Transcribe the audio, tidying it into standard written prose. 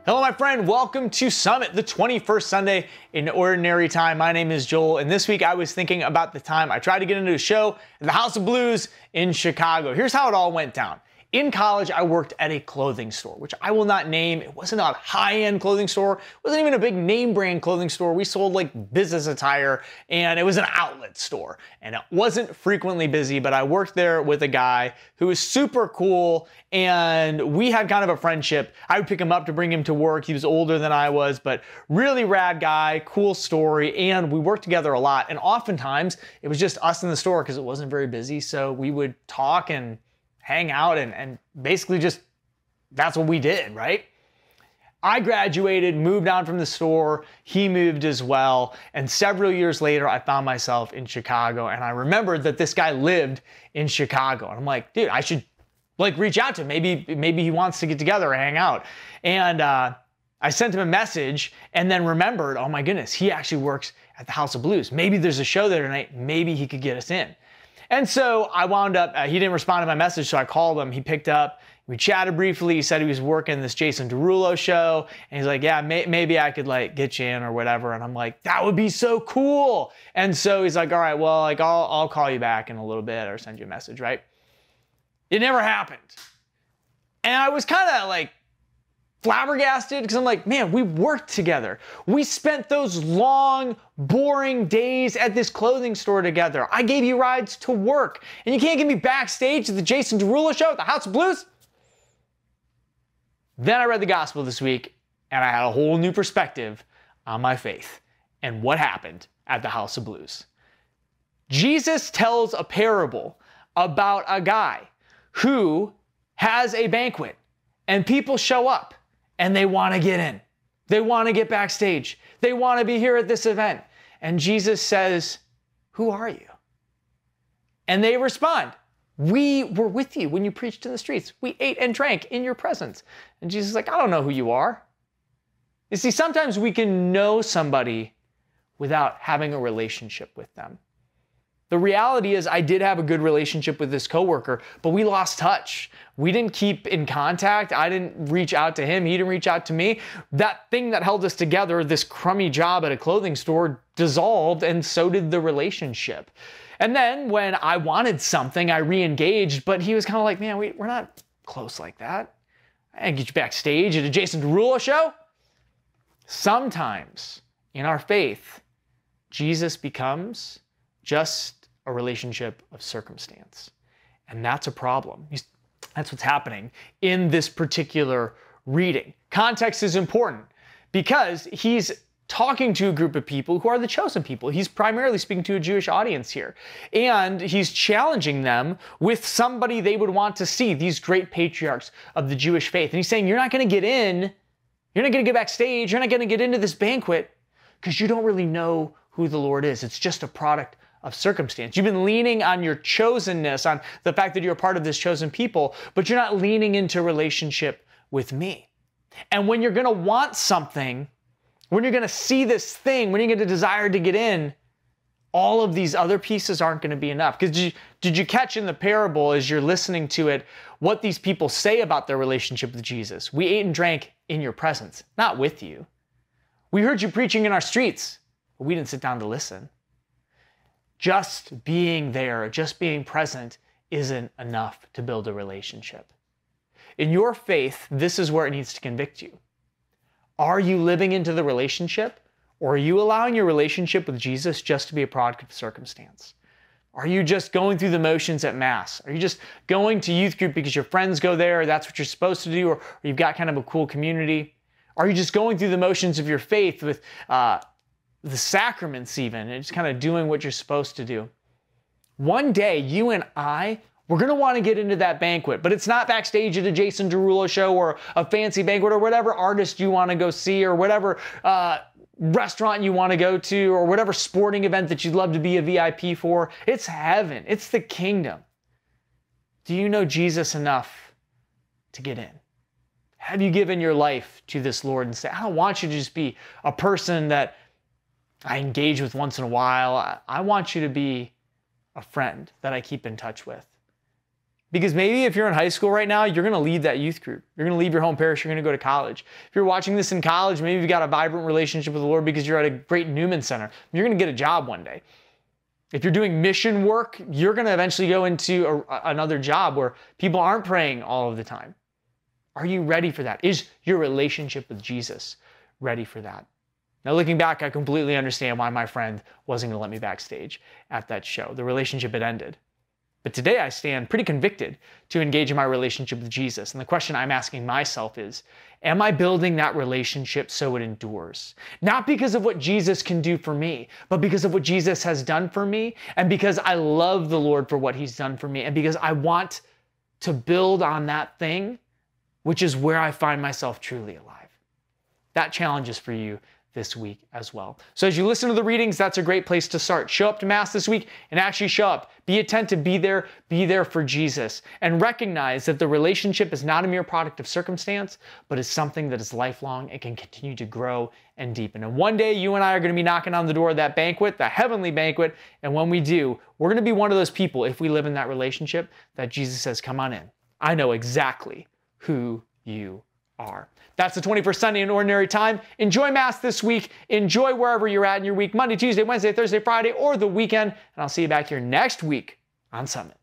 Hello, my friend. Welcome to Summit, the 21st Sunday in Ordinary Time. My name is Joel, and this week I was thinking about the time I tried to get into a show at the House of Blues in Chicago. Here's how it all went down. In college, I worked at a clothing store, which I will not name. It wasn't a high-end clothing store. It wasn't even a big name brand clothing store. We sold like business attire, and it was an outlet store. And it wasn't frequently busy, but I worked there with a guy who was super cool, and we had kind of a friendship. I would pick him up to bring him to work. He was older than I was, but really rad guy, cool story, and we worked together a lot. And oftentimes, it was just us in the store because it wasn't very busy, so we would talk and hang out and basically just, that's what we did, right? I graduated, moved on from the store, he moved as well, and several years later, I found myself in Chicago, and I remembered that this guy lived in Chicago, and I'm like, dude, I should like reach out to him. Maybe he wants to get together and hang out. And I sent him a message and then remembered, oh my goodness, he actually works at the House of Blues. Maybe there's a show there tonight, maybe he could get us in. And so I wound up, he didn't respond to my message, so I called him. He picked up, we chatted briefly. He said he was working this Jason Derulo show. And he's like, yeah, maybe I could like get you in or whatever. And I'm like, that would be so cool. And so he's like, all right, well, like I'll call you back in a little bit or send you a message, right? It never happened. And I was kind of like flabbergasted because I'm like, man, we worked together. We spent those long, boring days at this clothing store together. I gave you rides to work, and you can't get me backstage at the Jason Derulo show at the House of Blues? Then I read the gospel this week, and I had a whole new perspective on my faith and what happened at the House of Blues. Jesus tells a parable about a guy who has a banquet, and people show up. And they want to get in. They want to get backstage. They want to be here at this event. And Jesus says, who are you? And they respond, we were with you when you preached in the streets. We ate and drank in your presence. And Jesus is like, I don't know who you are. You see, sometimes we can know somebody without having a relationship with them. The reality is I did have a good relationship with this coworker, but we lost touch. We didn't keep in contact. I didn't reach out to him. He didn't reach out to me. That thing that held us together, this crummy job at a clothing store, dissolved, and so did the relationship. And then when I wanted something, I re-engaged, but he was kind of like, man, we're not close like that. I didn't get you backstage at a Jason Derulo show. Sometimes in our faith, Jesus becomes just a relationship of circumstance. And that's a problem. That's what's happening in this particular reading. Context is important because he's talking to a group of people who are the chosen people. He's primarily speaking to a Jewish audience here. And he's challenging them with somebody they would want to see, these great patriarchs of the Jewish faith. And he's saying, you're not going to get in, you're not going to get backstage, you're not going to get into this banquet because you don't really know who the Lord is. It's just a product of circumstance. You've been leaning on your chosenness, on the fact that you're a part of this chosen people, but you're not leaning into relationship with me. And when you're going to want something, when you're going to see this thing, when you're going to desire to get in, all of these other pieces aren't going to be enough. Because did you catch in the parable as you're listening to it, what these people say about their relationship with Jesus? We ate and drank in your presence, not with you. We heard you preaching in our streets, but we didn't sit down to listen. Just being there, just being present isn't enough to build a relationship. In your faith, this is where it needs to convict you. Are you living into the relationship, or are you allowing your relationship with Jesus just to be a product of circumstance? Are you just going through the motions at Mass? Are you just going to youth group because your friends go there, that's what you're supposed to do, or you've got kind of a cool community? Are you just going through the motions of your faith with the sacraments even, and just kind of doing what you're supposed to do? One day, you and I, we're going to want to get into that banquet, but it's not backstage at a Jason Derulo show or a fancy banquet or whatever artist you want to go see or whatever restaurant you want to go to or whatever sporting event that you'd love to be a VIP for. It's heaven. It's the kingdom. Do you know Jesus enough to get in? Have you given your life to this Lord and say, I don't want you to just be a person that I engage with once in a while. I want you to be a friend that I keep in touch with. Because maybe if you're in high school right now, you're going to leave that youth group. You're going to leave your home parish. You're going to go to college. If you're watching this in college, maybe you've got a vibrant relationship with the Lord because you're at a great Newman Center. You're going to get a job one day. If you're doing mission work, you're going to eventually go into another job where people aren't praying all of the time. Are you ready for that? Is your relationship with Jesus ready for that? Now, looking back, I completely understand why my friend wasn't going to let me backstage at that show. The relationship had ended. But today I stand pretty convicted to engage in my relationship with Jesus. And the question I'm asking myself is, am I building that relationship so it endures? Not because of what Jesus can do for me, but because of what Jesus has done for me, and because I love the Lord for what he's done for me, and because I want to build on that thing, which is where I find myself truly alive. That challenge is for you this week as well. So as you listen to the readings, that's a great place to start. Show up to Mass this week and actually show up. Be attentive, be there for Jesus, and recognize that the relationship is not a mere product of circumstance, but is something that is lifelong and can continue to grow and deepen. And one day you and I are going to be knocking on the door of that banquet, the heavenly banquet, and when we do, we're going to be one of those people, if we live in that relationship, that Jesus says, come on in. I know exactly who you are. That's the 21st Sunday in Ordinary Time. Enjoy Mass this week. Enjoy wherever you're at in your week, Monday, Tuesday, Wednesday, Thursday, Friday, or the weekend. And I'll see you back here next week on Summit.